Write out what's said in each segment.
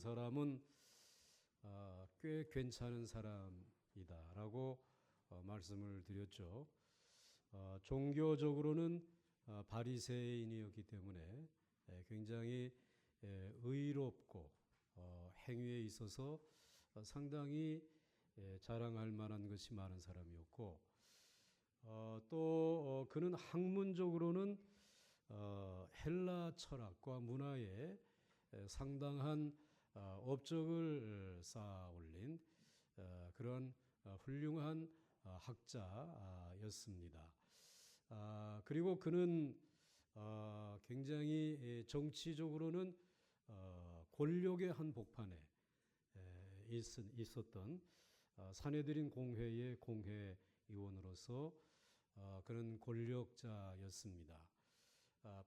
사람은 꽤 괜찮은 사람이다라고 말씀을 드렸죠. 종교적으로는 바리새인이었기 때문에 굉장히 의롭고 행위에 있어서 상당히 자랑할 만한 것이 많은 사람이었고, 또 그는 학문적으로는 헬라 철학과 문화에 상당한 업적을 쌓아 올린 그런 훌륭한 학자였습니다. 그리고 그는 굉장히 정치적으로는 권력의 한복판에 있었던 사내들인 공회의 공회의원으로서 그런 권력자였습니다.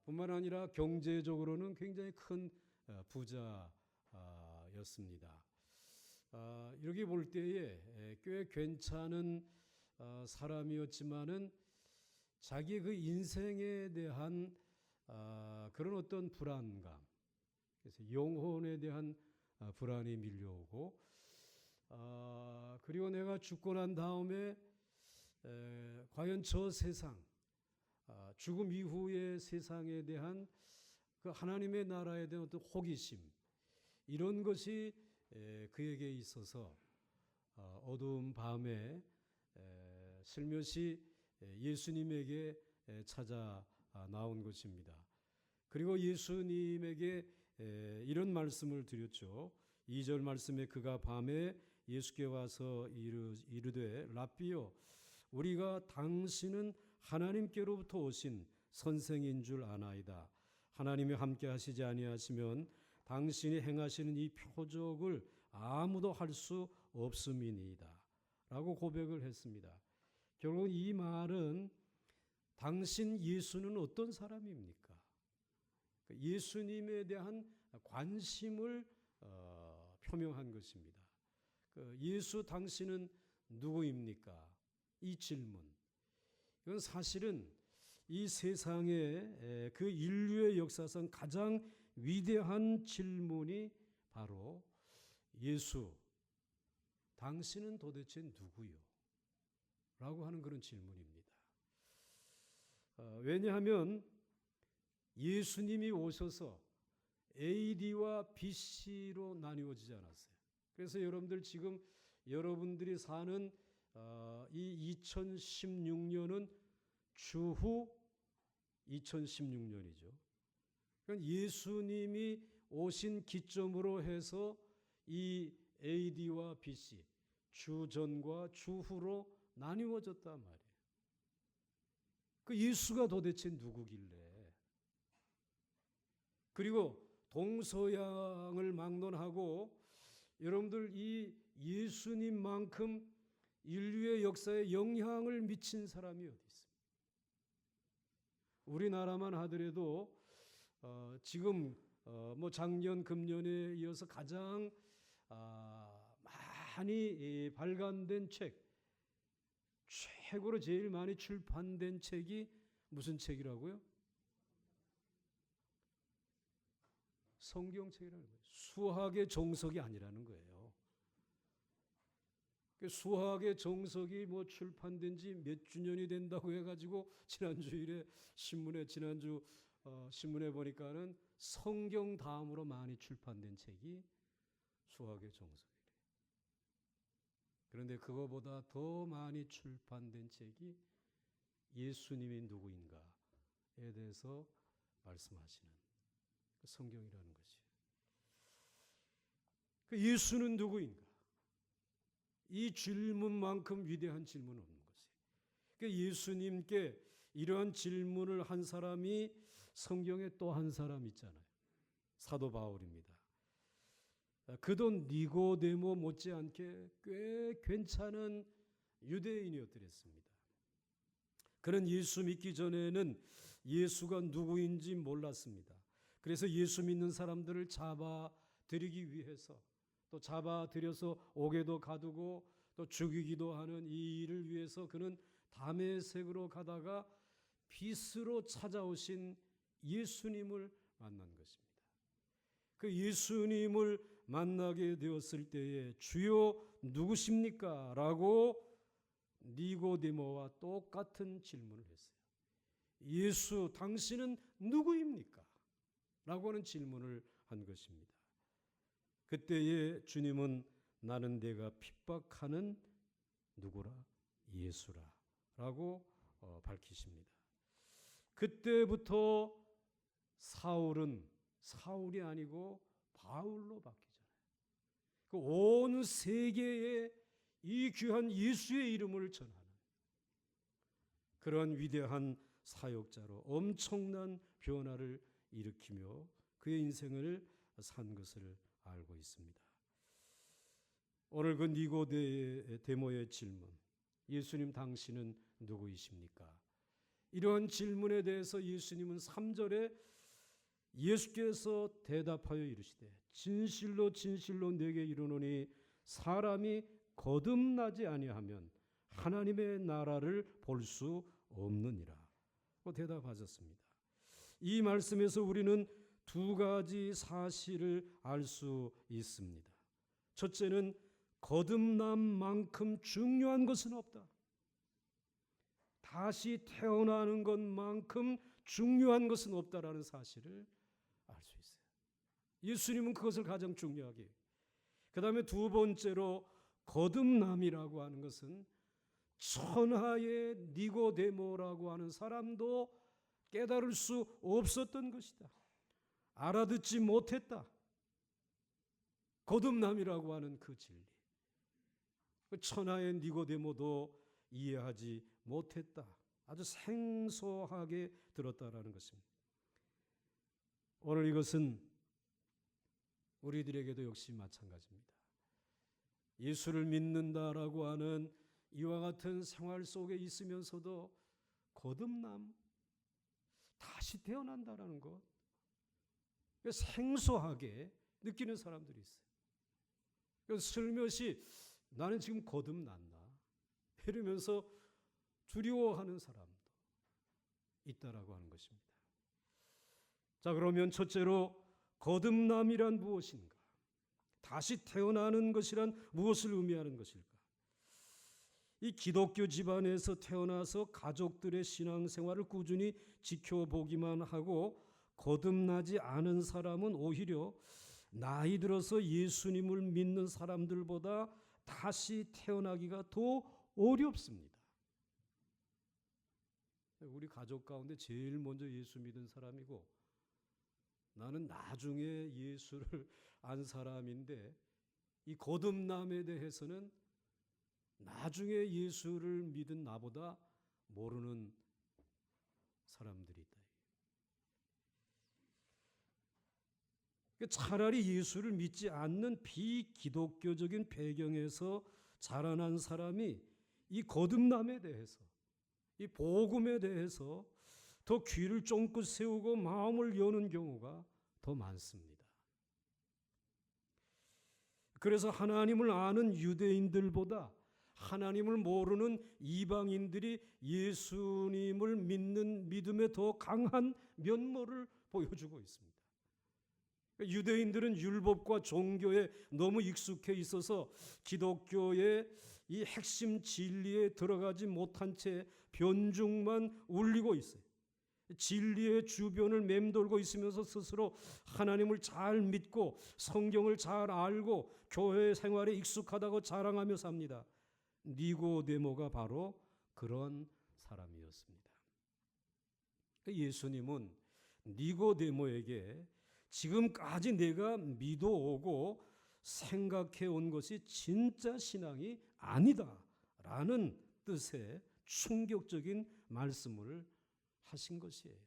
뿐만 아니라 경제적으로는 굉장히 큰 부자였습니다. 이렇게 볼 때에 꽤 괜찮은 사람이었지만은 자기 그 인생에 대한 그런 어떤 불안감, 그래서 영혼에 대한 불안이 밀려오고, 그리고 내가 죽고 난 다음에 과연 저 세상, 죽음 이후의 세상에 대한 그 하나님의 나라에 대한 어떤 호기심, 이런 것이 그에게 있어서 어두운 밤에 슬며시 예수님에게 찾아 나온 것입니다. 그리고 예수님에게 이런 말씀을 드렸죠. 2절 말씀에 그가 밤에 예수께 와서 이르되 랍비요 우리가 당신은 하나님께로부터 오신 선생인 줄 아나이다. 하나님이 함께 하시지 아니하시면 당신이 행하시는 이 표적을 아무도 할 수 없음이니이다 라고 고백을 했습니다. 결국 이 말은 당신 예수는 어떤 사람입니까? 예수님에 대한 관심을 표명한 것입니다. 예수 당신은 누구입니까? 이 질문. 이건 사실은 이 세상의 그 인류의 역사상 가장 위대한 질문이 바로 예수, 당신은 도대체 누구요? 라고 하는 그런 질문입니다. 왜냐하면 예수님이 오셔서 AD와 BC로 나뉘어지지 않았어요. 그래서 여러분들 지금 여러분들이 사는 이 2016년은 주후 2016년이죠. 그러니까 예수님이 오신 기점으로 해서 이 AD와 BC, 주전과 주후로 나뉘어졌단 말이에요. 그 예수가 도대체 누구길래? 그리고 동서양을 막론하고 여러분들 이 예수님만큼 인류의 역사에 영향을 미친 사람이 어디 있습니까? 우리나라만 하더라도 지금 뭐 작년 금년에 이어서 가장 많이 발간된 책, 최고로 제일 많이 출판된 책이 무슨 책이라고요? 성경책이라는 거예요. 수학의 정석이 아니라는 거예요. 수학의 정석이 뭐 출판된 지 몇 주년이 된다고 해가지고 지난주 신문에 보니까는 성경 다음으로 많이 출판된 책이 수학의 정석이래요. 그런데 그거보다 더 많이 출판된 책이 예수님이 누구인가에 대해서 말씀하시는 성경이라는 것이에요. 그 예수는 누구인가? 이 질문만큼 위대한 질문은 없는 것이에요. 그러니까 예수님께 이러한 질문을 한 사람이 성경에 또 한 사람 있잖아요. 사도 바울입니다. 그도 니고데모 못지않게 꽤 괜찮은 유대인이었더랬습니다. 그는 예수 믿기 전에는 예수가 누구인지 몰랐습니다. 그래서 예수 믿는 사람들을 잡아들이기 위해서 또 잡아들여서 옥에도 가두고 또 죽이기도 하는 이 일을 위해서 그는 다메섹으로 가다가 빛으로 찾아오신 예수님을 만난 것입니다. 그 예수님을 만나게 되었을 때에 주여 누구십니까? 라고 니고데모와 똑같은 질문을 했어요. 예수, 당신은 누구입니까? 라고 하는 질문을 한 것입니다. 그때에 주님은 나는 내가 핍박하는 누구라? 예수라 라고 밝히십니다. 그때부터 사울은 사울이 아니고 바울로 바뀌잖아요. 그 온 세계에 이 귀한 예수의 이름을 전하는 그러한 위대한 사역자로 엄청난 변화를 일으키며 그의 인생을 산 것을 알고 있습니다. 오늘 그 니고데모의 질문, 예수님 당신은 누구이십니까? 이러한 질문에 대해서 예수님은 3절에 예수께서 대답하여 이르시되 진실로 진실로 내게 이르노니 사람이 거듭나지 아니하면 하나님의 나라를 볼 수 없느니라. 대답하셨습니다. 이 말씀에서 우리는 두 가지 사실을 알 수 있습니다. 첫째는 거듭남만큼 중요한 것은 없다. 다시 태어나는 것만큼 중요한 것은 없다라는 사실을 알 수 있어요. 예수님은 그것을 가장 중요하게. 그 다음에 두 번째로 거듭남이라고 하는 것은 천하의 니고데모라고 하는 사람도 깨달을 수 없었던 것이다. 알아듣지 못했다. 거듭남이라고 하는 그 진리. 천하의 니고데모도 이해하지 못했다. 아주 생소하게 들었다라는 것입니다. 오늘 이것은 우리들에게도 역시 마찬가지입니다. 예수를 믿는다라고 하는 이와 같은 생활 속에 있으면서도 거듭남, 다시 태어난다라는 것, 생소하게 느끼는 사람들이 있어요. 그래서 슬며시 나는 지금 거듭났나 이러면서 두려워하는 사람도 있다라고 하는 것입니다. 자, 그러면 첫째로 거듭남이란 무엇인가? 다시 태어나는 것이란 무엇을 의미하는 것일까? 이 기독교 집안에서 태어나서 가족들의 신앙생활을 꾸준히 지켜보기만 하고 거듭나지 않은 사람은 오히려 나이 들어서 예수님을 믿는 사람들보다 다시 태어나기가 더 어렵습니다. 우리 가족 가운데 제일 먼저 예수 믿은 사람이고 나는 나중에 예수를 안 사람인데 이 거듭남에 대해서는 나중에 예수를 믿은 나보다 모르는 사람들이 있다. 차라리 예수를 믿지 않는 비기독교적인 배경에서 자라난 사람이 이 거듭남에 대해서, 이 복음에 대해서 더 귀를 쫑긋 세우고 마음을 여는 경우가 더 많습니다. 그래서 하나님을 아는 유대인들보다 하나님을 모르는 이방인들이 예수님을 믿는 믿음에 더 강한 면모를 보여주고 있습니다. 유대인들은 율법과 종교에 너무 익숙해 있어서 기독교의 이 핵심 진리에 들어가지 못한 채 변죽만 울리고 있어요. 진리의 주변을 맴돌고 있으면서 스스로 하나님을 잘 믿고 성경을 잘 알고 교회 생활에 익숙하다고 자랑하며 삽니다. 니고데모가 바로 그런 사람이었습니다. 예수님은 니고데모에게 지금까지 내가 믿어오고 생각해 온 것이 진짜 신앙이 아니다 라는 뜻의 충격적인 말씀을 하신 것이에요.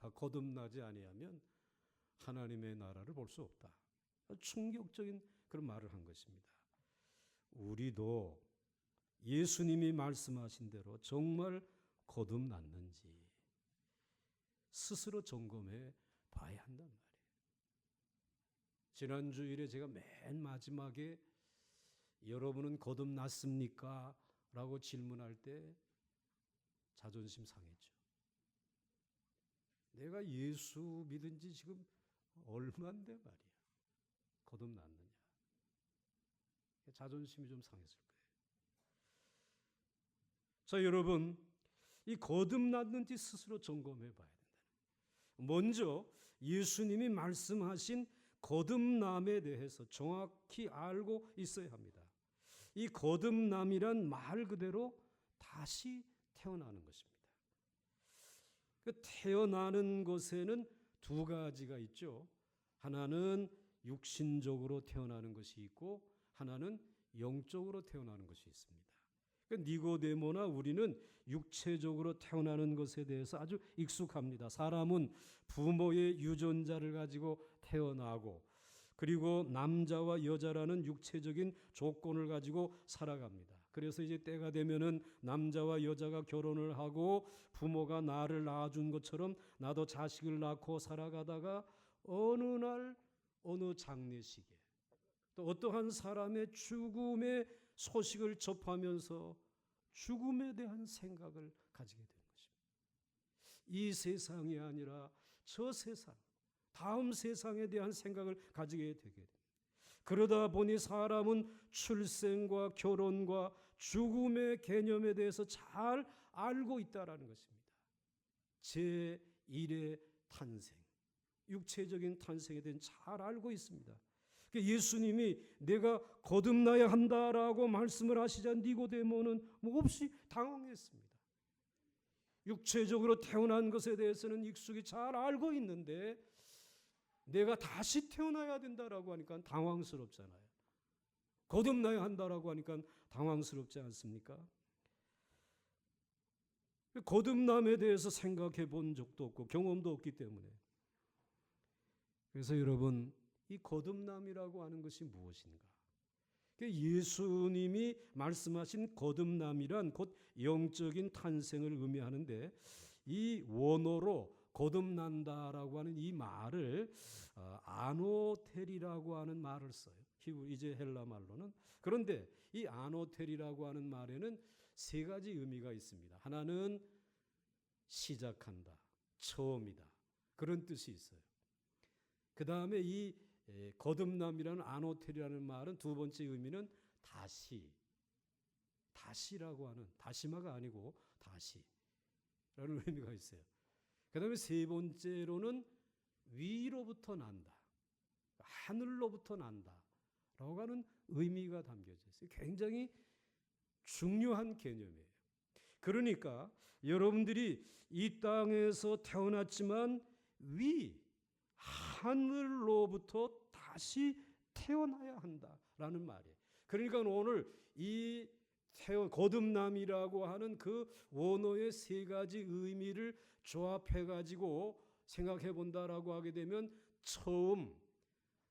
야, 거듭나지 아니하면 하나님의 나라를 볼 수 없다. 충격적인 그런 말을 한 것입니다. 우리도 예수님이 말씀하신 대로 정말 거듭났는지 스스로 점검해 봐야 한단 말이에요. 지난 주일에 제가 맨 마지막에 여러분은 거듭났습니까? 라고 질문할 때 자존심 상했죠. 내가 예수 믿은 지 지금 얼마인데 말이야. 거듭났느냐. 자존심이 좀 상했을 거예요. 자, 여러분, 이 거듭났는지 스스로 점검해 봐야 된다. 먼저 예수님이 말씀하신 거듭남에 대해서 정확히 알고 있어야 합니다. 이 거듭남이란 말 그대로 다시 태어나는 것입니다. 그 태어나는 것에는 두 가지가 있죠. 하나는 육신적으로 태어나는 것이 있고 하나는 영적으로 태어나는 것이 있습니다. 그러니까 니고데모나 우리는 육체적으로 태어나는 것에 대해서 아주 익숙합니다. 사람은 부모의 유전자를 가지고 태어나고 그리고 남자와 여자라는 육체적인 조건을 가지고 살아갑니다. 그래서 이제 때가 되면은 남자와 여자가 결혼을 하고 부모가 나를 낳아준 것처럼 나도 자식을 낳고 살아가다가 어느 날 어느 장례식에 또 어떠한 사람의 죽음의 소식을 접하면서 죽음에 대한 생각을 가지게 되는 것입니다. 이 세상이 아니라 저 세상, 다음 세상에 대한 생각을 가지게 되게 됩니다. 그러다 보니 사람은 출생과 결혼과 죽음의 개념에 대해서 잘 알고 있다라는 것입니다. 제1의 탄생, 육체적인 탄생에 대해 잘 알고 있습니다. 예수님이 내가 거듭나야 한다라고 말씀을 하시자 니고데모는 몹시 당황했습니다. 육체적으로 태어난 것에 대해서는 익숙히 잘 알고 있는데 내가 다시 태어나야 된다라고 하니까 당황스럽잖아요. 거듭나야 한다라고 하니까 당황스럽지 않습니까? 거듭남에 대해서 생각해 본 적도 없고 경험도 없기 때문에. 그래서 여러분, 이 거듭남이라고 하는 것이 무엇인가? 예수님이 말씀하신 거듭남이란 곧 영적인 탄생을 의미하는데 이 원어로 거듭난다라고 하는 이 말을 아노텔이라고 하는 말을 써요. 이제 헬라 말로는. 그런데 이 아노텔이라고 하는 말에는 세 가지 의미가 있습니다. 하나는 시작한다, 처음이다. 그런 뜻이 있어요. 그 다음에 이 거듭남이라는 아노텔이라는 말은 두 번째 의미는 다시라고 하는, 다시마가 아니고 다시라는 의미가 있어요. 그 다음에 세 번째로는 위로부터 난다, 하늘로부터 난다 라고 하는 의미가 담겨져 있어요. 굉장히 중요한 개념이에요. 그러니까 여러분들이 이 땅에서 태어났지만 하늘로부터 다시 태어나야 한다라는 말이에요. 그러니까 오늘 이 거듭남이라고 하는 그 원어의 세 가지 의미를 조합해 가지고 생각해 본다라고 하게 되면 처음,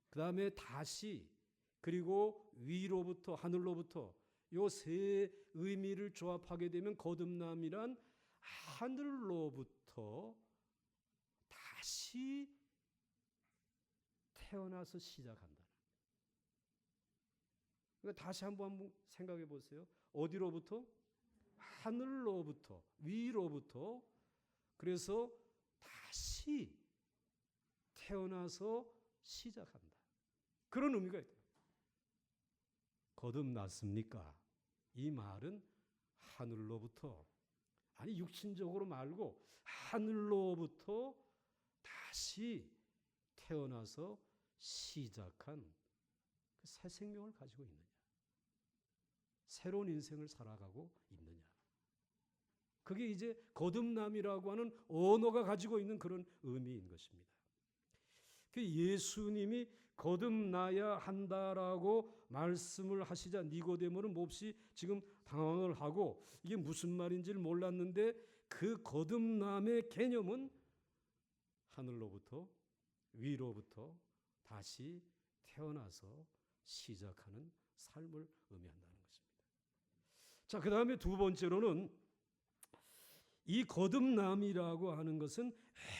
그 다음에 다시, 그리고 위로부터, 하늘로부터 요 세 의미를 조합하게 되면 거듭남이란 하늘로부터 다시 태어나서 시작한다. 그러니까 다시 한번 생각해 보세요. 어디로부터? 하늘로부터, 위로부터. 그래서 다시 태어나서 시작한다. 그런 의미가 있다. 거듭났습니까? 이 말은 하늘로부터, 아니 육신적으로 말고 하늘로부터 다시 태어나서 시작한 그 새 생명을 가지고 있느냐, 새로운 인생을 살아가고 있느냐. 그게 이제 거듭남이라고 하는 언어가 가지고 있는 그런 의미인 것입니다. 예수님이 거듭나야 한다라고 말씀을 하시자 니고데모는 몹시 지금 당황을 하고 이게 무슨 말인지를 몰랐는데 그 거듭남의 개념은 하늘로부터 위로부터 다시 태어나서 시작하는 삶을 의미한다는 것입니다. 자, 그 다음에 두 번째로는 이 거듭남이라고 하는 것은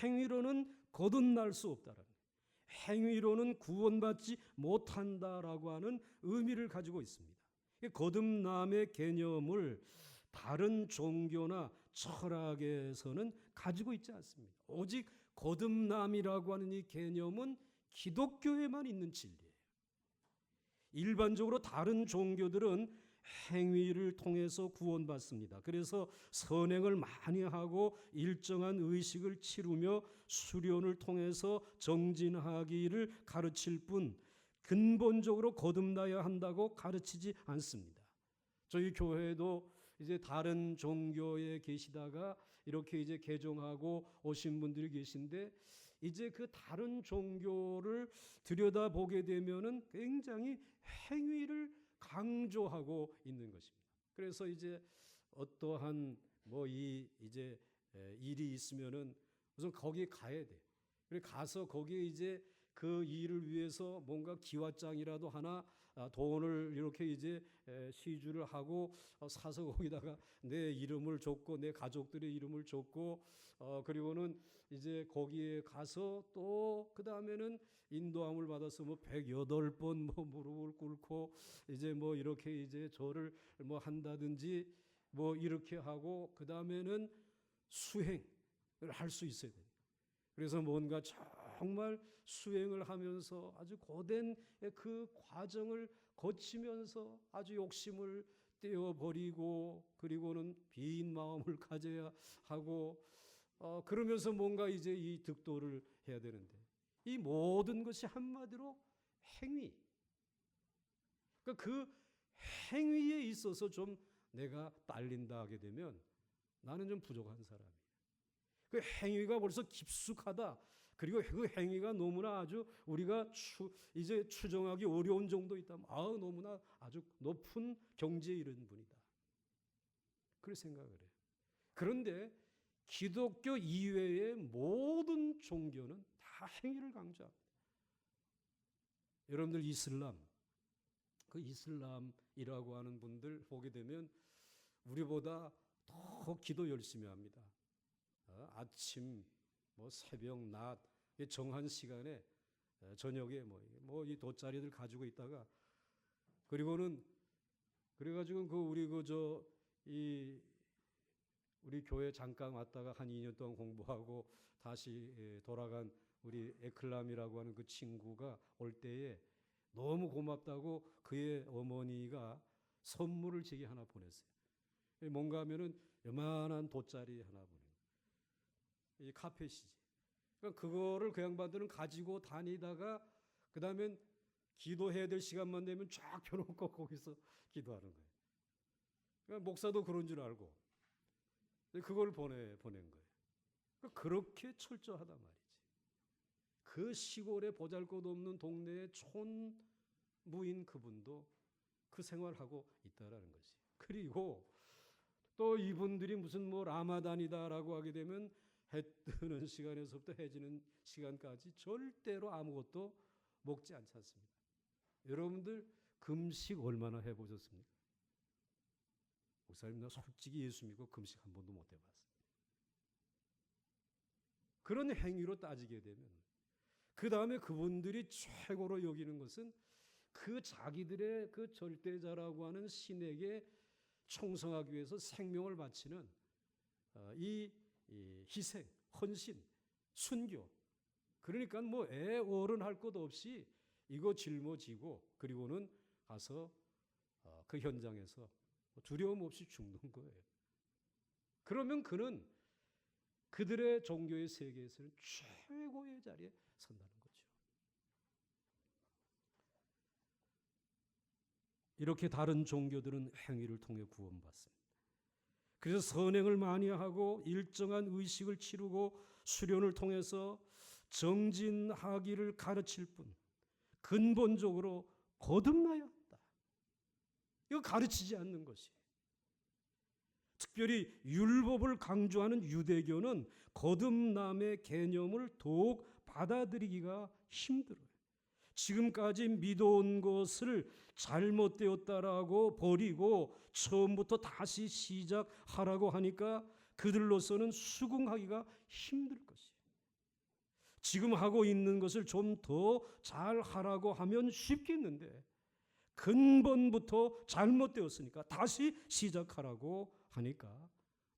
행위로는 거듭날 수 없다라는 거예요. 행위로는 구원받지 못한다라고 하는 의미를 가지고 있습니다. 거듭남의 개념을 다른 종교나 철학에서는 가지고 있지 않습니다. 오직 거듭남이라고 하는 이 개념은 기독교에만 있는 진리예요. 일반적으로 다른 종교들은 행위를 통해서 구원받습니다. 그래서 선행을 많이 하고 일정한 의식을 치르며 수련을 통해서 정진하기를 가르칠 뿐 근본적으로 거듭나야 한다고 가르치지 않습니다. 저희 교회도 이제 다른 종교에 계시다가 이렇게 이제 개종하고 오신 분들이 계신데 이제 그 다른 종교를 들여다보게 되면은 굉장히 행위를 강조하고 있는 것입니다. 그래서 이제 어떠한 이제 일이 있으면은 우선 거기에 가야 돼. 그래 가서 거기에 이제 그 일을 위해서 뭔가 기와장이라도 하나 돈을 이렇게 이제 시주를 하고 사서 거기다가 내 이름을 적고 내 가족들의 이름을 적고 그리고는 이제 거기에 가서 또 그 다음에는 인도함을 받아서 108번 무릎을 꿇고 이제 이렇게 이제 절을 한다든지 이렇게 하고 그 다음에는 수행을 할 수 있어야 돼요. 그래서 뭔가 정말 수행을 하면서 아주 고된 그 과정을 거치면서 아주 욕심을 떼어버리고 그리고는 빈 마음을 가져야 하고 그러면서 뭔가 이제 이 득도를 해야 되는데 이 모든 것이 한마디로 행위. 그러니까 그 행위에 있어서 좀 내가 딸린다 하게 되면 나는 좀 부족한 사람이에요. 그 행위가 벌써 깊숙하다. 그리고 그 행위가 너무나 아주 우리가 이제 추정하기 어려운 정도 있다면 너무나 아주 높은 경지에 이른 분이다. 그렇게 생각을 해요. 그런데 기독교 이외의 모든 종교는 다 행위를 강조합니다. 여러분들 이슬람, 그 이슬람이라고 하는 분들 보게 되면 우리보다 더 기도 열심히 합니다. 아침, 새벽, 낮 정한 시간에 저녁에 이 돗자리들 가지고 있다가 그리고는 그래가지고 우리 교회 잠깐 왔다가 한 2년 동안 공부하고 다시 돌아간 우리 에클람이라고 하는 그 친구가 올 때에 너무 고맙다고 그의 어머니가 선물을 제게 하나 보냈어요. 뭔가 하면은 요만한 돗자리 하나 보내요. 이 카펫이지. 그러니까 그거를 그 양반들은 가지고 다니다가 그 다음엔 기도해야 될 시간만 되면 쫙 펴놓고 거기서 기도하는 거예요. 그러니까 목사도 그런 줄 알고 그걸 보낸 거예요. 그러니까 그렇게 철저하단 말이지. 그 시골에 보잘것없는 동네의 촌무인 그분도 그 생활하고 있다라는 것이. 그리고 또 이분들이 무슨 라마단이다라고 하게 되면 해 뜨는 시간에서부터 해 지는 시간까지 절대로 아무것도 먹지 않지 않습니까? 여러분들 금식 얼마나 해보셨습니까? 목사님 나 솔직히 예수 믿고 금식 한 번도 못 해봤어요. 그런 행위로 따지게 되면 그 다음에 그분들이 최고로 여기는 것은 그 자기들의 그 절대자라고 하는 신에게 충성하기 위해서 생명을 바치는 이 희생, 헌신, 순교. 그러니까 어른할 것 없이 이거 짊어지고 그리고는 가서 그 현장에서 두려움 없이 죽는 거예요. 그러면 그는 그들의 종교의 세계에서는 최고의 자리에 선다는 거죠. 이렇게 다른 종교들은 행위를 통해 구원받습니다. 그래서 선행을 많이 하고 일정한 의식을 치르고 수련을 통해서 정진하기를 가르칠 뿐 근본적으로 거듭나야 한다. 이거 가르치지 않는 것이. 특별히 율법을 강조하는 유대교는 거듭남의 개념을 더욱 받아들이기가 힘들어요. 지금까지 믿어온 것을 잘못되었다라고 버리고 처음부터 다시 시작하라고 하니까 그들로서는 수긍하기가 힘들 것이에요. 지금 하고 있는 것을 좀 더 잘하라고 하면 쉽겠는데 근본부터 잘못되었으니까 다시 시작하라고 하니까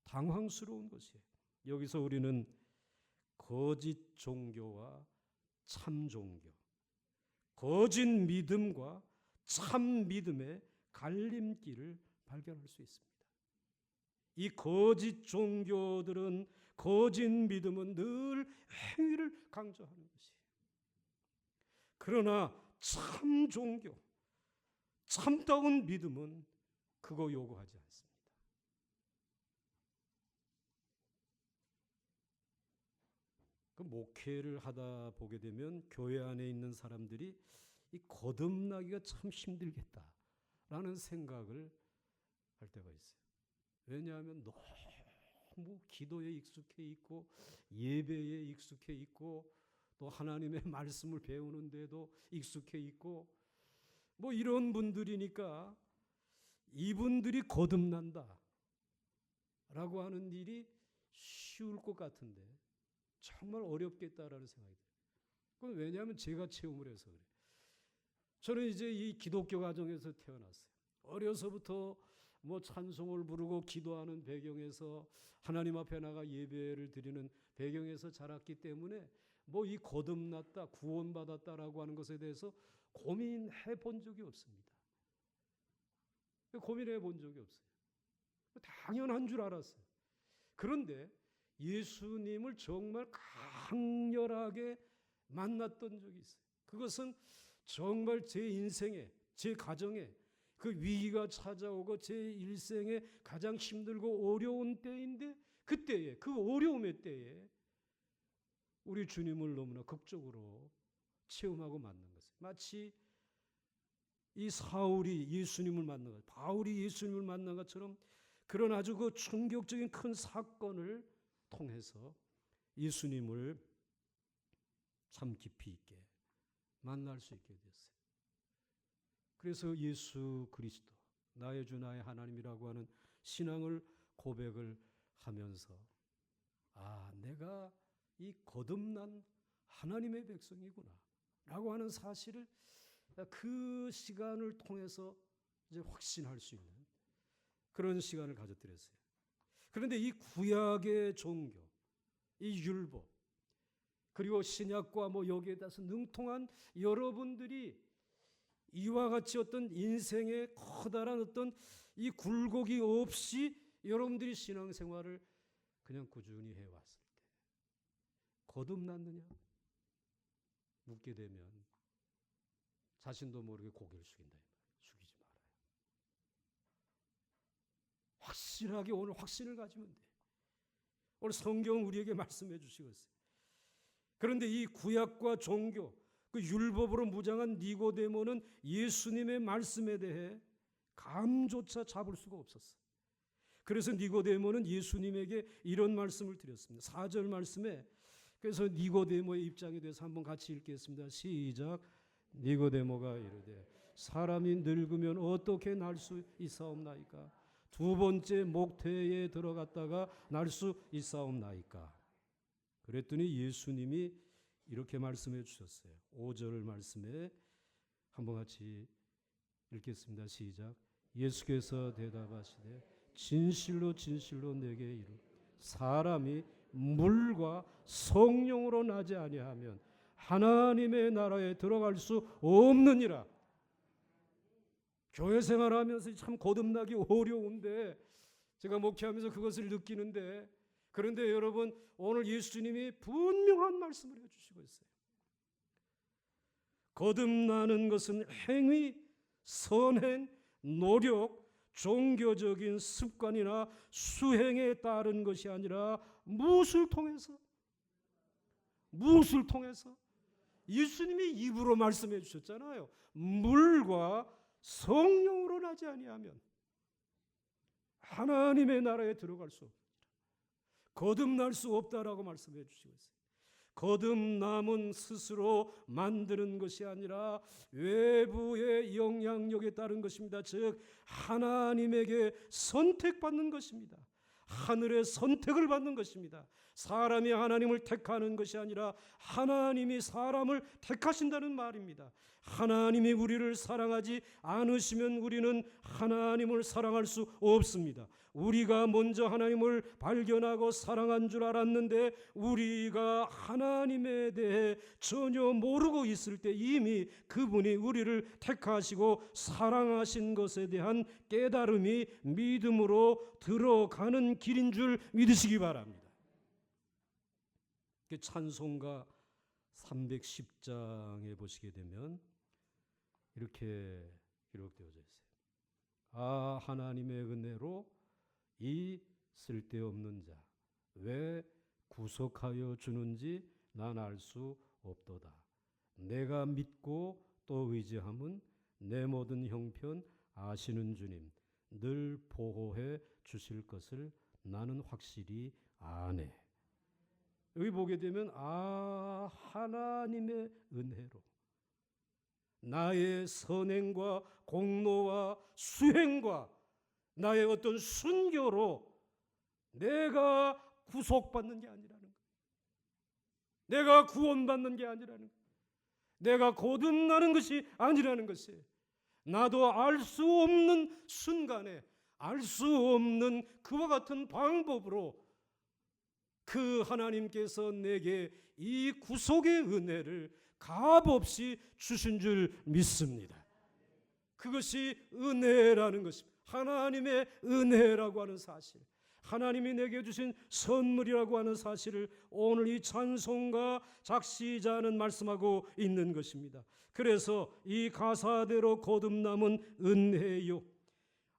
당황스러운 것이에요. 여기서 우리는 거짓 종교와 참 종교, 거짓 믿음과 참 믿음의 갈림길을 발견할 수 있습니다. 이 거짓 종교들은, 거짓 믿음은 늘 행위를 강조하는 것이에요. 그러나 참 종교, 참다운 믿음은 그거 요구하지 않습니다. 그 목회를 하다 보게 되면 교회 안에 있는 사람들이 이 거듭나기가 참 힘들겠다라는 생각을 할 때가 있어요. 왜냐하면 너무 기도에 익숙해 있고 예배에 익숙해 있고 또 하나님의 말씀을 배우는데도 익숙해 있고 뭐 이런 분들이니까 이분들이 거듭난다 라고 하는 일이 쉬울 것 같은데 정말 어렵겠다라는 생각이 들어요. 그건 왜냐하면 제가 체험을 해서 그래요. 저는 이제 이 기독교 가정에서 태어났어요. 어려서부터 뭐 찬송을 부르고 기도하는 배경에서 하나님 앞에 나가 예배를 드리는 배경에서 자랐기 때문에 뭐 이 거듭났다, 구원받았다라고 하는 것에 대해서 고민해 본 적이 없습니다. 고민해 본 적이 없어요. 당연한 줄 알았어요. 그런데 예수님을 정말 강렬하게 만났던 적이 있어요. 그것은 정말 제 인생에, 제 가정에 그 위기가 찾아오고 제 일생에 가장 힘들고 어려운 때인데 그때에, 그 어려움의 때에 우리 주님을 너무나 극적으로 체험하고 만난 것이에요. 마치 이 사울이 예수님을 만난 것, 바울이 예수님을 만난 것처럼 그런 아주 그 충격적인 큰 사건을 통해서 예수님을 참 깊이 있게 만날 수 있게 됐어요. 그래서 예수 그리스도, 나의 주 나의 하나님이라고 하는 신앙을 고백을 하면서 내가 이 거듭난 하나님의 백성이구나 라고 하는 사실을 그 시간을 통해서 이제 확신할 수 있는 그런 시간을 가져드렸어요. 그런데 이 구약의 종교, 이 율법, 그리고 신약과 뭐 여기에 따라서 능통한 여러분들이 이와 같이 어떤 인생의 커다란 어떤 이 굴곡이 없이 여러분들이 신앙생활을 그냥 꾸준히 해왔을 때 거듭났느냐 묻게 되면 자신도 모르게 고개를 숙인다. 숙이지 말아요. 확실하게 오늘 확신을 가지면 돼. 오늘 성경은 우리에게 말씀해 주시고 있어요. 그런데 이 구약과 종교, 그 율법으로 무장한 니고데모는 예수님의 말씀에 대해 감조차 잡을 수가 없었어요. 그래서 니고데모는 예수님에게 이런 말씀을 드렸습니다. 4절 말씀에 그래서 니고데모의 입장에 대해서 한번 같이 읽겠습니다. 시작. 니고데모가 이르되 사람이 늙으면 어떻게 날 수 있사옵나이까? 두 번째 목태에 들어갔다가 날 수 있사옵나이까? 그랬더니 예수님이 이렇게 말씀해 주셨어요. 5절 말씀에 한번 같이 읽겠습니다. 시작. 예수께서 대답하시되 진실로 진실로 내게 이르 사람이 물과 성령으로 나지 아니하면 하나님의 나라에 들어갈 수 없느니라. 교회 생활하면서 참 거듭나기 어려운데 제가 목회하면서 그것을 느끼는데 그런데 여러분 오늘 예수님이 분명한 말씀을 해주시고 있어요. 거듭나는 것은 행위, 선행, 노력, 종교적인 습관이나 수행에 따른 것이 아니라 무엇을 통해서? 예수님이 입으로 말씀해 주셨잖아요. 물과 성령으로 나지 아니하면 하나님의 나라에 들어갈 수 없다. 거듭날 수 없다라고 말씀해 주시고 있어요. 거듭남은 스스로 만드는 것이 아니라 외부의 영향력에 따른 것입니다. 즉 하나님에게 선택받는 것입니다. 하늘의 선택을 받는 것입니다. 사람이 하나님을 택하는 것이 아니라 하나님이 사람을 택하신다는 말입니다. 하나님이 우리를 사랑하지 않으시면 우리는 하나님을 사랑할 수 없습니다. 우리가 먼저 하나님을 발견하고 사랑한 줄 알았는데 우리가 하나님에 대해 전혀 모르고 있을 때 이미 그분이 우리를 택하시고 사랑하신 것에 대한 깨달음이 믿음으로 들어가는 길인 줄 믿으시기 바랍니다. 찬송가 310장에 보시게 되면 이렇게 기록되어져 있어요. 아, 하나님의 은혜로 이 쓸데없는 자 왜 구속하여 주는지 난 알 수 없도다. 내가 믿고 또 의지함은 내 모든 형편 아시는 주님 늘 보호해 주실 것을 나는 확실히 아네. 여기 보게 되면 아, 하나님의 은혜로 나의 선행과 공로와 수행과 나의 어떤 순교로 내가 구속받는 게 아니라는 거예요. 내가 구원받는 게 아니라는 거예요. 내가 거듭나는 것이 아니라는 것이에요. 나도 알 수 없는 순간에 알 수 없는 그와 같은 방법으로 그 하나님께서 내게 이 구속의 은혜를 값없이 주신 줄 믿습니다. 그것이 은혜라는 것입니다. 하나님의 은혜라고 하는 사실, 하나님이 내게 주신 선물이라고 하는 사실을 오늘 이 찬송가 작시자는 말씀하고 있는 것입니다. 그래서 이 가사대로 거듭남은 은혜요,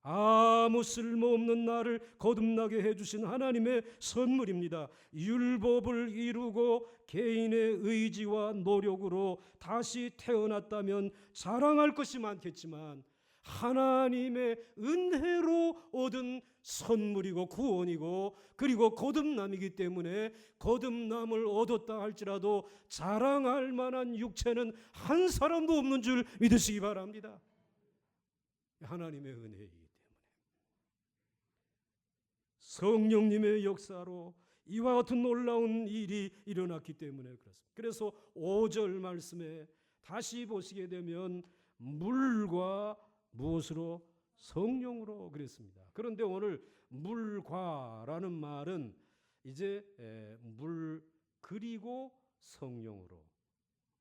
아무 쓸모없는 나를 거듭나게 해주신 하나님의 선물입니다. 율법을 이루고 개인의 의지와 노력으로 다시 태어났다면 자랑할 것이 많겠지만 하나님의 은혜로 얻은 선물이고 구원이고 그리고 거듭남이기 때문에 거듭남을 얻었다 할지라도 자랑할 만한 육체는 한 사람도 없는 줄 믿으시기 바랍니다. 하나님의 은혜이기 때문에 성령님의 역사로 이와 같은 놀라운 일이 일어났기 때문에 그렇습니다. 그래서 5절 말씀에 다시 보시게 되면 물과 무엇으로? 성령으로 그랬습니다. 그런데 오늘 물과라는 말은 이제 물 그리고 성령으로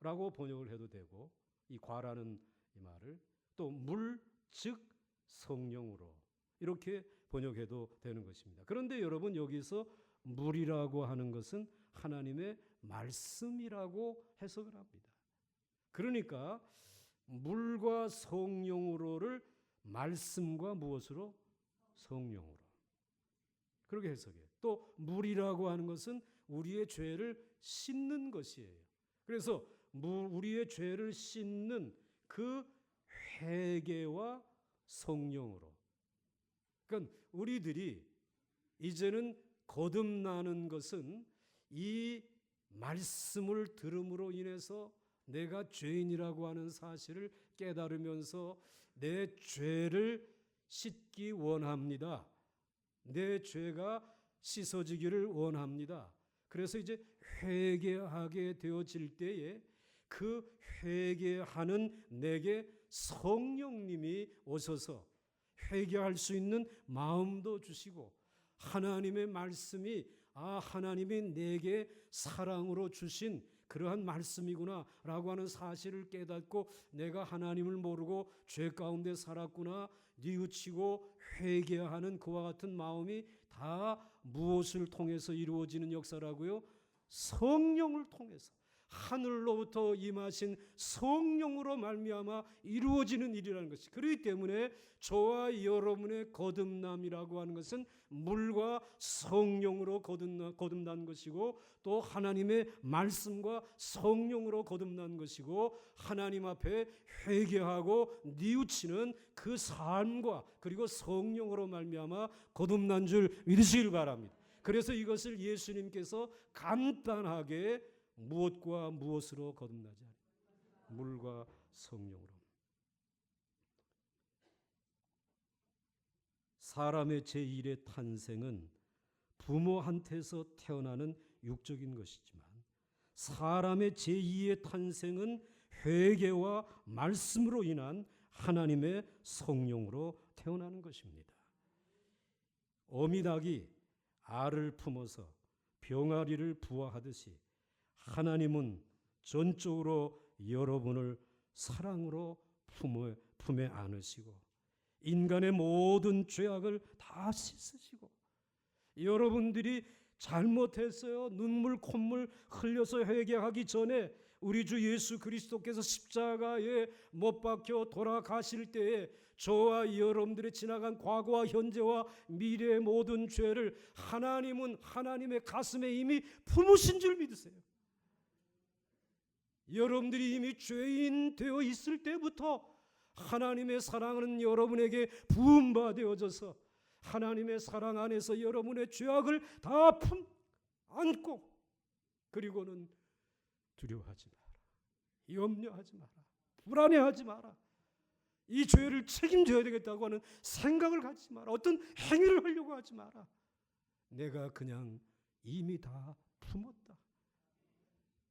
라고 번역을 해도 되고, 이 과라는 이 말을 또 물 즉 성령으로 이렇게 번역해도 되는 것입니다. 그런데 여러분, 여기서 물이라고 하는 것은 하나님의 말씀이라고 해석을 합니다. 그러니까 물과 성령으로를 말씀과 무엇으로? 성령으로. 그렇게 해석해요. 또 물이라고 하는 것은 우리의 죄를 씻는 것이에요. 그래서 우리의 죄를 씻는 그 회개와 성령으로. 그러니까 우리들이 이제는 거듭나는 것은 이 말씀을 들음으로 인해서 내가 죄인이라고 하는 사실을 깨달으면서 내 죄를 씻기 원합니다. 내 죄가 씻어지기를 원합니다. 그래서 이제 회개하게 되어질 때에 그 회개하는 내게 성령님이 오셔서 회개할 수 있는 마음도 주시고, 하나님의 말씀이 하나님이 내게 사랑으로 주신 그러한 말씀이구나 라고 하는 사실을 깨닫고 내가 하나님을 모르고 죄 가운데 살았구나, 뉘우치고 회개하는 그와 같은 마음이 다 무엇을 통해서 이루어지는 역사라고요? 성령을 통해서, 하늘로부터 임하신 성령으로 말미암아 이루어지는 일이라는 것이. 그렇기 때문에 저와 여러분의 거듭남이라고 하는 것은 물과 성령으로 거듭난 것이고, 또 하나님의 말씀과 성령으로 거듭난 것이고, 하나님 앞에 회개하고 뉘우치는 그 삶과 그리고 성령으로 말미암아 거듭난 줄 믿으시길 바랍니다. 그래서 이것을 예수님께서 간단하게 무엇과 무엇으로 거듭나지 않아요? 물과 성령으로. 사람의 제1의 탄생은 부모한테서 태어나는 육적인 것이지만 사람의 제2의 탄생은 회개와 말씀으로 인한 하나님의 성령으로 태어나는 것입니다. 어미닭이 알을 품어서 병아리를 부화하듯이 하나님은 전적으로 여러분을 사랑으로 품에 안으시고 인간의 모든 죄악을 다 씻으시고, 여러분들이 잘못했어요. 눈물 콧물 흘려서 회개하기 전에 우리 주 예수 그리스도께서 십자가에 못 박혀 돌아가실 때에 저와 여러분들의 지나간 과거와 현재와 미래의 모든 죄를 하나님은 하나님의 가슴에 이미 품으신 줄 믿으세요. 여러분들이 이미 죄인 되어 있을 때부터 하나님의 사랑은 여러분에게 부음받아져서 하나님의 사랑 안에서 여러분의 죄악을 다 안고, 그리고는 두려워하지 마라, 염려하지 마라, 불안해하지 마라, 이 죄를 책임져야 되겠다고 하는 생각을 갖지 마라, 어떤 행위를 하려고 하지 마라. 내가 그냥 이미 다 품었다.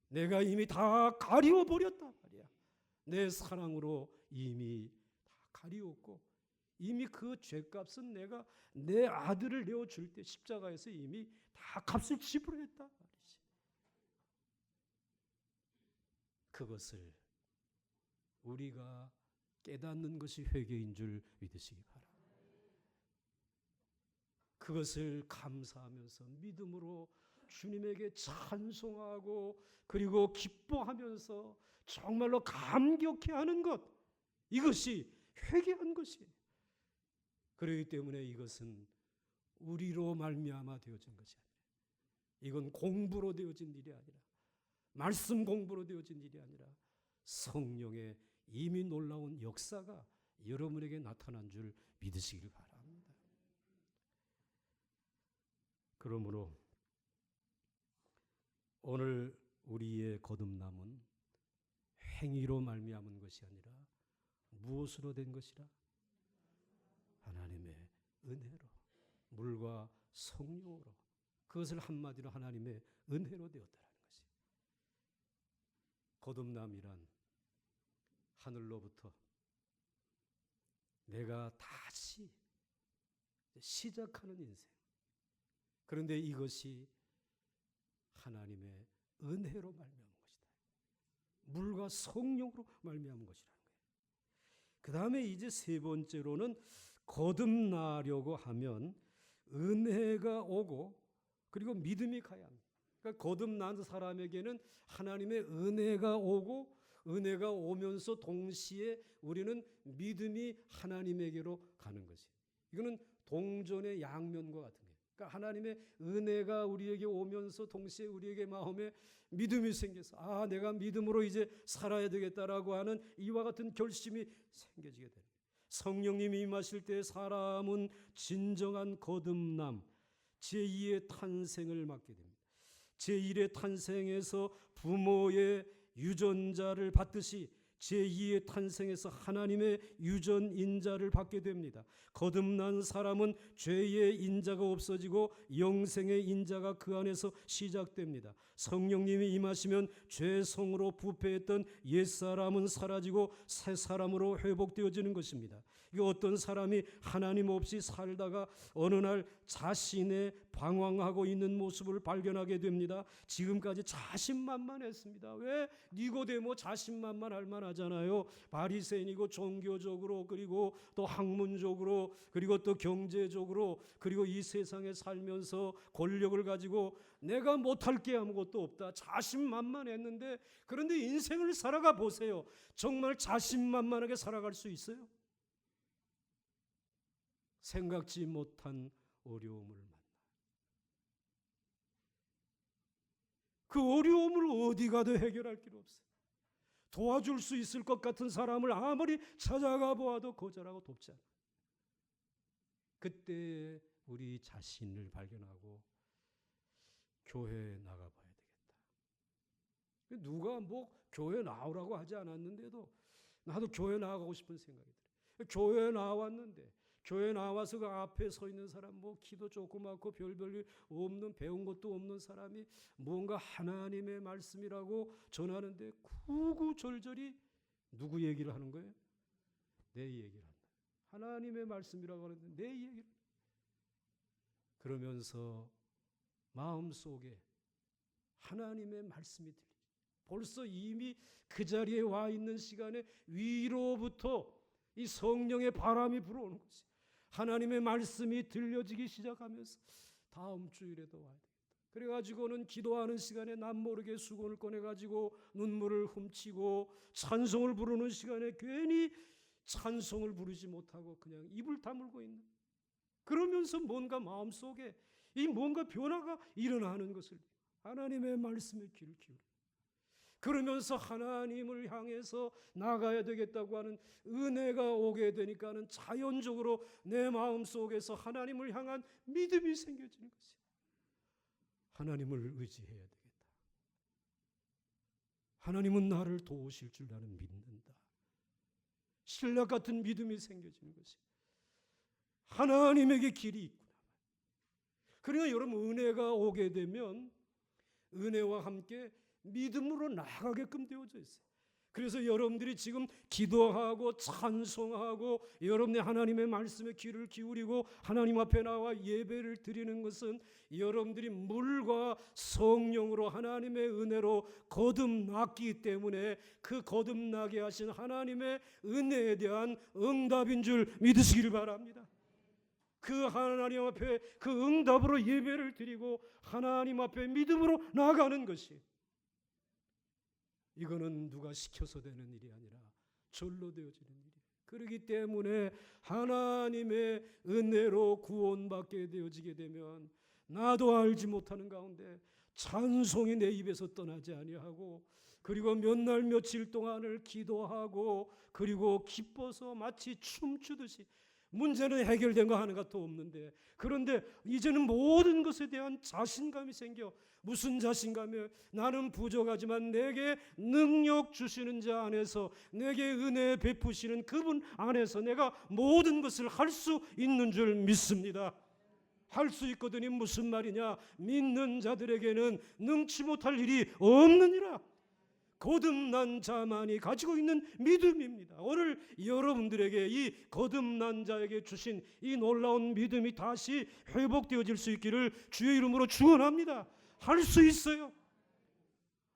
내가 이미 다 가리워버렸단 말이야. 내 사랑으로 이미 다 가리웠고, 이미 그 죄값은 내가 내 아들을 내어줄 때 십자가에서 이미 다 값을 지불했다 말이지. 그것을 우리가 깨닫는 것이 회개인 줄 믿으시기 바랍니다. 그것을 감사하면서 믿음으로 주님에게 찬송하고 그리고 기뻐하면서 정말로 감격해하는 것, 이것이 회개한 것이에요. 그렇기 때문에 이것은 우리로 말미암아 되어진 것이 아니라, 이건 공부로 되어진 일이 아니라, 말씀 공부로 되어진 일이 아니라 성령의 이미 놀라운 역사가 여러분에게 나타난 줄 믿으시길 바랍니다. 그러므로 오늘 우리의 거듭남은 행위로 말미암은 것이 아니라 무엇으로 된 것이라? 하나님의 은혜로, 물과 성령으로, 그것을 한마디로 하나님의 은혜로 되었다는 것이. 거듭남이란 하늘로부터 내가 다시 시작하는 인생, 그런데 이것이 하나님의 은혜로 말미암은 것이다. 물과 성령으로 말미암은 것이라는 거예요. 그 다음에 이제 세 번째로는 거듭나려고 하면 은혜가 오고 그리고 믿음이 가야 합니다. 그러니까 거듭난 사람에게는 하나님의 은혜가 오고, 은혜가 오면서 동시에 우리는 믿음이 하나님에게로 가는 것이에요. 이거는 동전의 양면과 같은 거예요. 그러니까 하나님의 은혜가 우리에게 오면서 동시에 우리에게 마음에 믿음이 생겨서, 아, 내가 믿음으로 이제 살아야 되겠다라고 하는 이와 같은 결심이 생겨지게 되는 거예요. 성령님이 임하실 때 사람은 진정한 거듭남, 제2의 탄생을 맞게 됩니다. 제1의 탄생에서 부모의 유전자를 받듯이 제2의 탄생에서 하나님의 유전인자를 받게 됩니다. 거듭난 사람은 죄의 인자가 없어지고 영생의 인자가 그 안에서 시작됩니다. 성령님이 임하시면 죄성으로 부패했던 옛사람은 사라지고 새 사람으로 회복되어지는 것입니다. 어떤 사람이 하나님 없이 살다가 어느 날 자신의 방황하고 있는 모습을 발견하게 됩니다. 지금까지 자신만만했습니다. 왜? 니고데모 자신만만할 만하잖아요. 바리새인이고 종교적으로, 그리고 또 학문적으로, 그리고 또 경제적으로, 그리고 이 세상에 살면서 권력을 가지고 내가 못할 게 아무것도 없다, 자신만만했는데, 그런데 인생을 살아가 보세요. 정말 자신만만하게 살아갈 수 있어요? 생각지 못한 어려움을 만나. 그 어려움을 어디 가도 해결할 길 없어요. 도와줄 수 있을 것 같은 사람을 아무리 찾아가 보아도 거절하고 돕지 않아요. 그때 우리 자신을 발견하고 교회에 나가봐야 되겠다. 누가 뭐 교회 나오라고 하지 않았는데도 나도 교회 나가고 싶은 생각이 들어요. 교회에 나왔는데 교회 나와서 그 앞에 서 있는 사람, 뭐 키도 조그맣고 별볼일 없는, 배운 것도 없는 사람이 뭔가 하나님의 말씀이라고 전하는데 구구절절히 누구 얘기를 하는 거예요? 내 얘기를 한다. 하나님의 말씀이라고 하는데 내 얘기를. 그러면서 마음속에 하나님의 말씀이 들리죠. 벌써 이미 그 자리에 와 있는 시간에 위로부터 이 성령의 바람이 불어오는 것이, 하나님의 말씀이 들려지기 시작하면서 다음 주일에도 와야 되겠다. 그래가지고는 기도하는 시간에 남 모르게 수건을 꺼내가지고 눈물을 훔치고 찬송을 부르는 시간에 괜히 찬송을 부르지 못하고 그냥 입을 다물고 있는, 그러면서 뭔가 마음속에 이 뭔가 변화가 일어나는 것을 하나님의 말씀에 귀를 기울여, 그러면서 하나님을 향해서 나가야 되겠다고 하는 은혜가 오게 되니까는 자연적으로 내 마음속에서 하나님을 향한 믿음이 생겨지는 것이에요. 하나님을 의지해야 되겠다. 하나님은 나를 도우실 줄 나는 믿는다. 신뢰 같은 믿음이 생겨지는 것이에요. 하나님에게 길이 있구나. 그러니까 여러분, 은혜가 오게 되면 은혜와 함께 믿음으로 나아가게끔 되어져 있어요. 그래서 여러분들이 지금 기도하고 찬송하고 여러분의 하나님의 말씀에 귀를 기울이고 하나님 앞에 나와 예배를 드리는 것은 여러분들이 물과 성령으로 하나님의 은혜로 거듭났기 때문에 그 거듭나게 하신 하나님의 은혜에 대한 응답인 줄 믿으시길 바랍니다. 그 하나님 앞에 그 응답으로 예배를 드리고 하나님 앞에 믿음으로 나아가는 것이, 이거는 누가 시켜서 되는 일이 아니라 절로 되어지는 일이에요. 그렇기 때문에 하나님의 은혜로 구원받게 되어지게 되면 나도 알지 못하는 가운데 찬송이 내 입에서 떠나지 아니하고, 그리고 몇 날 며칠 동안을 기도하고 그리고 기뻐서 마치 춤추듯이, 문제는 해결된 거 하나도 없는데, 그런데 이제는 모든 것에 대한 자신감이 생겨. 무슨 자신감이에요? 나는 부족하지만 내게 능력 주시는 자 안에서, 내게 은혜 베푸시는 그분 안에서 내가 모든 것을 할 수 있는 줄 믿습니다. 할 수 있거든요. 무슨 말이냐? 믿는 자들에게는 능치 못할 일이 없느니라. 거듭난 자만이 가지고 있는 믿음입니다. 오늘 여러분들에게 이 거듭난 자에게 주신 이 놀라운 믿음이 다시 회복되어질 수 있기를 주의 이름으로 축원합니다. 할 수 있어요.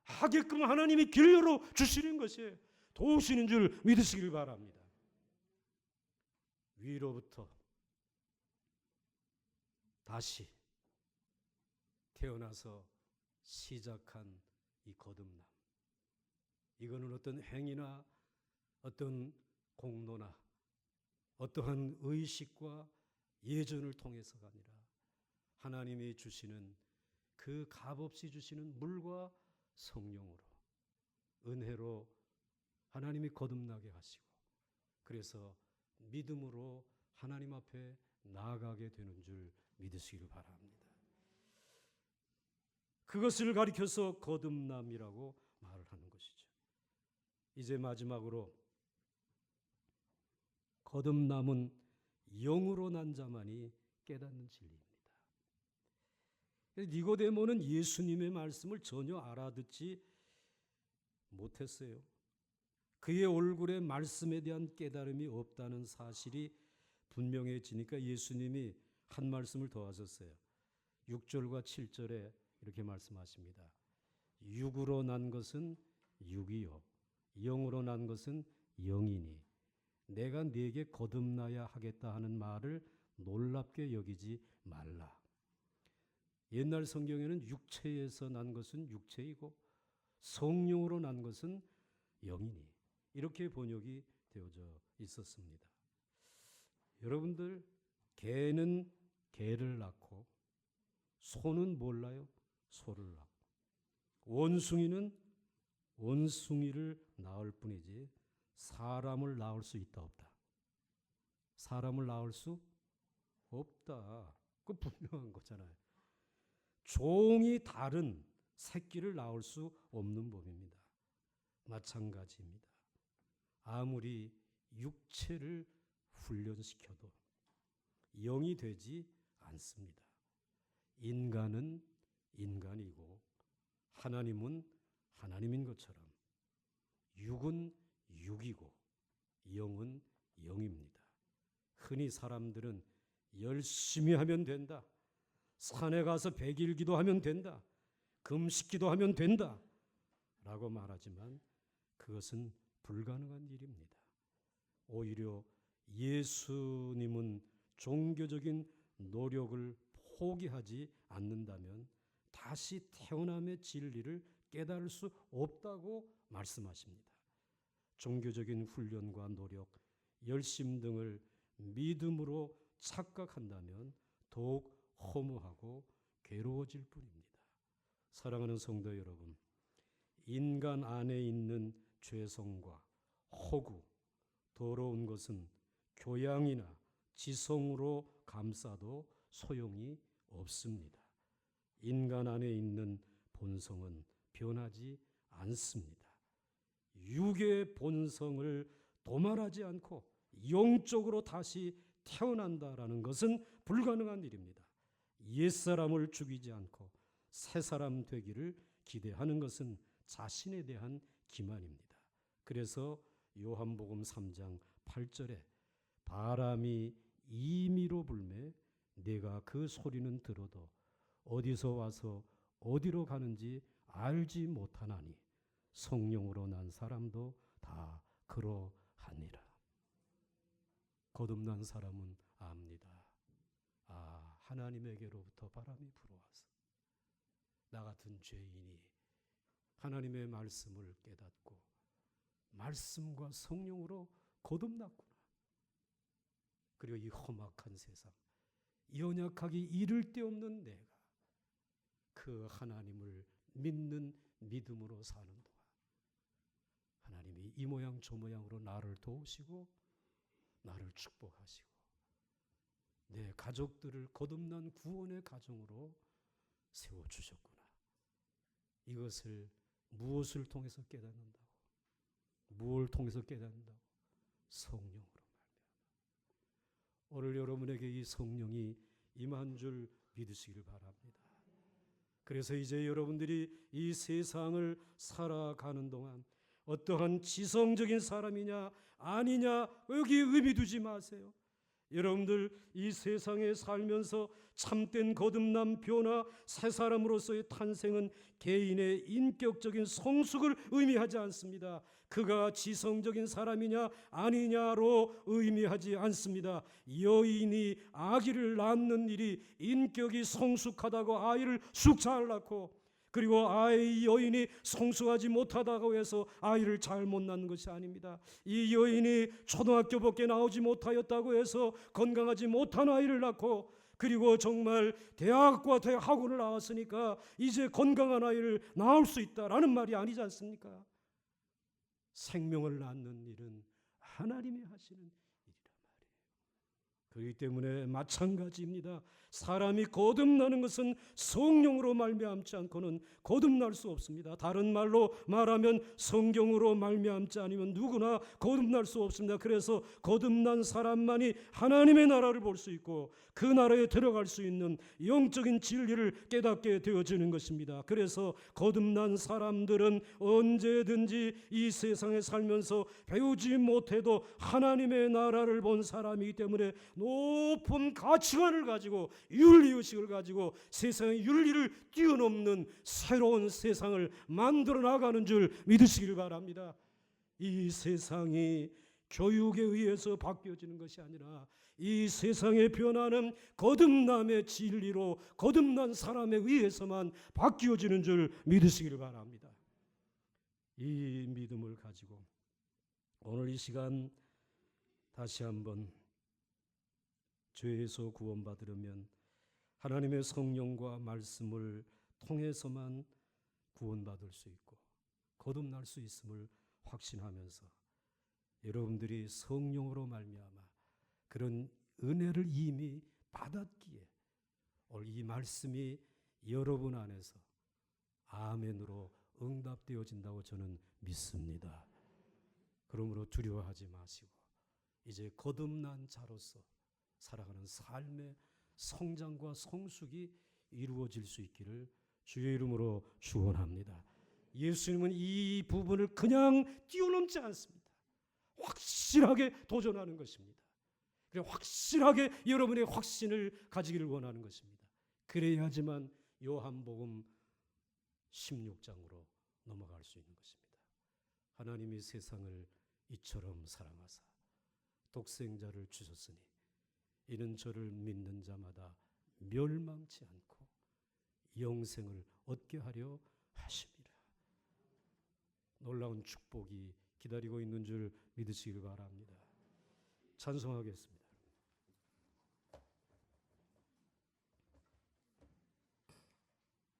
하게끔 하나님이 길 열어 주시는 것이에요. 도우시는 줄 믿으시길 바랍니다. 위로부터 다시 태어나서 시작한 이 거듭남, 이거는 어떤 행위나 어떤 공로나 어떠한 의식과 예전을 통해서가 아니라 하나님이 주시는 그 값없이 주시는 물과 성령으로, 은혜로 하나님이 거듭나게 하시고, 그래서 믿음으로 하나님 앞에 나아가게 되는 줄 믿으시길 바랍니다. 그것을 가리켜서 거듭남이라고 말을 하는 것이죠. 이제 마지막으로 거듭남은 영으로 난 자만이 깨닫는 진리입니다. 니고데모는 예수님의 말씀을 전혀 알아듣지 못했어요. 그의 얼굴에 말씀에 대한 깨달음이 없다는 사실이 분명해지니까 예수님이 한 말씀을 더 하셨어요. 6절과 7절에 이렇게 말씀하십니다. 육으로 난 것은 육이요 영으로 난 것은 영이니 내가 네게 거듭나야 하겠다 하는 말을 놀랍게 여기지 말라. 옛날 성경에는 육체에서 난 것은 육체이고 성령으로 난 것은 영이니, 이렇게 번역이 되어져 있었습니다. 여러분들, 개는 개를 낳고 소는 몰라요? 소를 낳고, 원숭이는 원숭이를 낳을 뿐이지 사람을 낳을 수 있다 없다? 사람을 낳을 수 없다. 그 분명한 거잖아요. 종이 다른 새끼를 낳을 수 없는 법입니다. 마찬가지입니다. 아무리 육체를 훈련시켜도 영이 되지 않습니다. 인간은 인간이고 하나님은 하나님인 것처럼 육은 육이고 영은 영입니다. 흔히 사람들은 열심히 하면 된다, 산에 가서 100일 기도하면 된다, 금식 기도하면 된다 라고 말하지만 그것은 불가능한 일입니다. 오히려 예수님은 종교적인 노력을 포기하지 않는다면 다시 태어남의 진리를 깨달을 수 없다고 말씀하십니다. 종교적인 훈련과 노력, 열심 등을 믿음으로 착각한다면 더욱 허무하고 괴로워질 뿐입니다. 사랑하는 성도 여러분, 인간 안에 있는 죄성과 허구, 더러운 것은 교양이나 지성으로 감싸도 소용이 없습니다. 인간 안에 있는 본성은 변하지 않습니다. 육의 본성을 도말하지 않고 영적으로 다시 태어난다라는 것은 불가능한 일입니다. 옛사람을 죽이지 않고 새사람 되기를 기대하는 것은 자신에 대한 기만입니다. 그래서 요한복음 3장 8절에 바람이 임의로 불매 내가 그 소리는 들어도 어디서 와서 어디로 가는지 알지 못하나니 성령으로 난 사람도 다 그러하니라. 거듭난 사람은 압니다. 하나님에게로부터 바람이 불어와서 나 같은 죄인이 하나님의 말씀을 깨닫고 말씀과 성령으로 거듭났구나. 그리고 이 험악한 세상, 연약하기 이를 데 없는 내가 그 하나님을 믿는 믿음으로 사는 동안 하나님이 이 모양 저 모양으로 나를 도우시고 나를 축복하시고 내 가족들을 거듭난 구원의 가정으로 세워주셨구나. 이것을 무엇을 통해서 깨닫는다고? 무엇을 통해서 깨닫는다고? 성령으로 말미암아. 오늘 여러분에게 이 성령이 임한 줄 믿으시기를 바랍니다. 그래서 이제 여러분들이 이 세상을 살아가는 동안 어떠한 지성적인 사람이냐 아니냐 여기 의미 두지 마세요. 여러분들 이 세상에 살면서 참된 거듭남 변화 새 사람으로서의 탄생은 개인의 인격적인 성숙을 의미하지 않습니다. 그가 지성적인 사람이냐 아니냐로 의미하지 않습니다. 여인이 아기를 낳는 일이 인격이 성숙하다고 아이를 쑥 잘 낳고 그리고 여인이 성숙하지 못하다고 해서 아이를 잘 못 낳는 것이 아닙니다. 이 여인이 초등학교밖에 나오지 못하였다고 해서 건강하지 못한 아이를 낳고 그리고 정말 대학과 대학원을 나왔으니까 이제 건강한 아이를 낳을 수 있다라는 말이 아니지 않습니까? 생명을 낳는 일은 하나님이 하시는 일이란 말이에요. 그렇기 때문에 마찬가지입니다. 사람이 거듭나는 것은 성령으로 말미암지 않고는 거듭날 수 없습니다. 다른 말로 말하면 성경으로 말미암지 않으면 누구나 거듭날 수 없습니다. 그래서 거듭난 사람만이 하나님의 나라를 볼 수 있고 그 나라에 들어갈 수 있는 영적인 진리를 깨닫게 되어지는 것입니다. 그래서 거듭난 사람들은 언제든지 이 세상에 살면서 배우지 못해도 하나님의 나라를 본 사람이기 때문에 높은 가치관을 가지고 윤리의식을 가지고 세상의 윤리를 뛰어넘는 새로운 세상을 만들어 나가는 줄 믿으시길 바랍니다. 이 세상이 교육에 의해서 바뀌어지는 것이 아니라 이 세상의 변화는 거듭남의 진리로 거듭난 사람에 의해서만 바뀌어지는 줄 믿으시길 바랍니다. 이 믿음을 가지고 오늘 이 시간 다시 한번 죄에서 구원받으려면 하나님의 성령과 말씀을 통해서만 구원받을 수 있고 거듭날 수 있음을 확신하면서 여러분들이 성령으로 말미암아 그런 은혜를 이미 받았기에 오늘 이 말씀이 여러분 안에서 아멘으로 응답되어진다고 저는 믿습니다. 그러므로 두려워하지 마시고 이제 거듭난 자로서 살아가는 삶의 성장과 성숙이 이루어질 수 있기를 주의 이름으로 축원합니다. 예수님은 이 부분을 그냥 뛰어넘지 않습니다. 확실하게 도전하는 것입니다. 그래 확실하게 여러분의 확신을 가지기를 원하는 것입니다. 그래야지만 요한복음 16장으로 넘어갈 수 있는 것입니다. 하나님이 세상을 이처럼 사랑하사 독생자를 주셨으니 이는 저를 믿는 자마다 멸망치 않고 영생을 얻게 하려 하심이라. 놀라운 축복이 기다리고 있는 줄 믿으시길 바랍니다. 찬송하겠습니다.